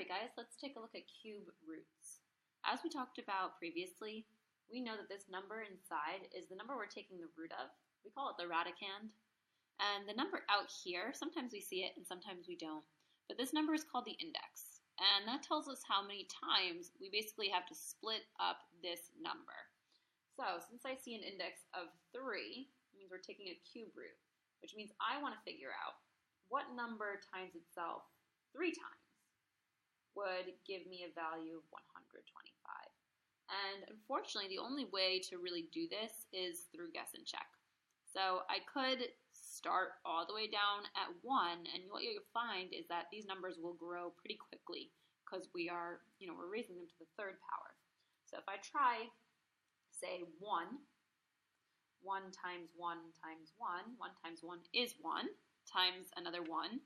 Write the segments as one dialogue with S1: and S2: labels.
S1: Alright guys, let's take a look at cube roots. As we talked about previously, we know that this number inside is the number we're taking the root of. We call it the radicand. And the number out here, sometimes we see it and sometimes we don't. But this number is called the index. And that tells us how many times we basically have to split up this number. So since I see an index of 3, it means we're taking a cube root, which means I want to figure out what number times itself 3 times would give me a value of 125. And unfortunately, the only way to really do this is through guess and check. So I could start all the way down at 1, and what you'll find is that these numbers will grow pretty quickly because we're raising them to the 3rd power. So if I try, say 1 times 1 times 1, 1 times 1 is 1, times another 1,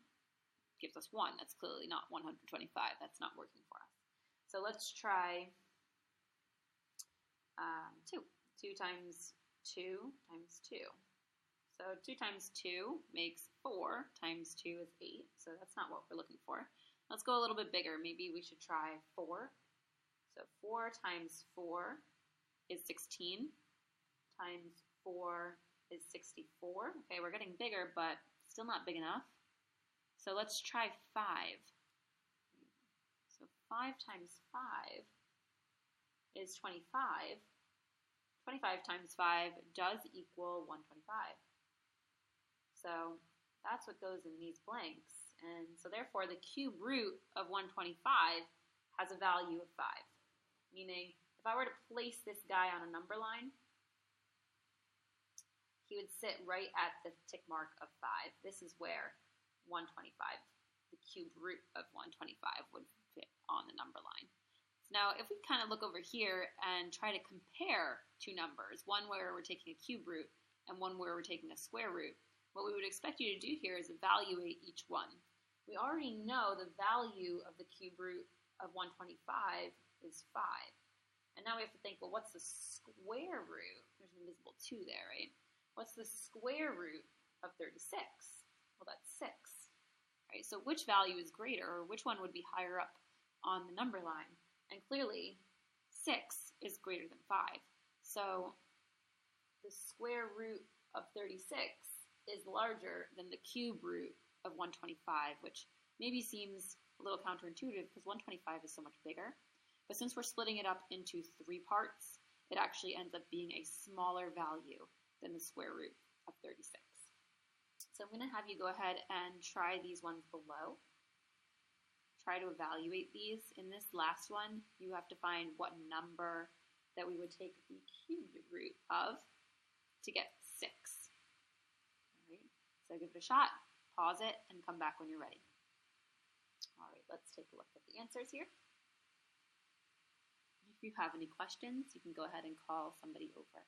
S1: gives us 1. That's clearly not 125. That's not working for us. So let's try 2. 2 times 2 times 2. So 2 times 2 makes 4, times 2 is 8. So that's not what we're looking for. Let's go a little bit bigger. Maybe we should try 4. So 4 times 4 is 16. Times 4 is 64. Okay, we're getting bigger, but still not big enough. So let's try 5. So 5 times 5 is 25. 25 times 5 does equal 125. So that's what goes in these blanks. And so therefore the cube root of 125 has a value of 5. Meaning if I were to place this guy on a number line, he would sit right at the tick mark of 5. This is where 125, the cube root of 125 would fit on the number line. So now if we kind of look over here and try to compare two numbers, one where we're taking a cube root and one where we're taking a square root, what we would expect you to do here is evaluate each one. We already know the value of the cube root of 125 is 5. And now we have to think, well, what's the square root? There's an invisible 2 there, right? What's the square root of 36? Well, that's 6. Right? So which value is greater, or which one would be higher up on the number line? And clearly, 6 is greater than 5. So the square root of 36 is larger than the cube root of 125, which maybe seems a little counterintuitive because 125 is so much bigger. But since we're splitting it up into 3 parts, it actually ends up being a smaller value than the square root of 36. So I'm going to have you go ahead and try these ones below. Try to evaluate these. In this last one, you have to find what number that we would take the cube root of to get 6. All right, so give it a shot, pause it, and come back when you're ready. All right, let's take a look at the answers here. If you have any questions, you can go ahead and call somebody over.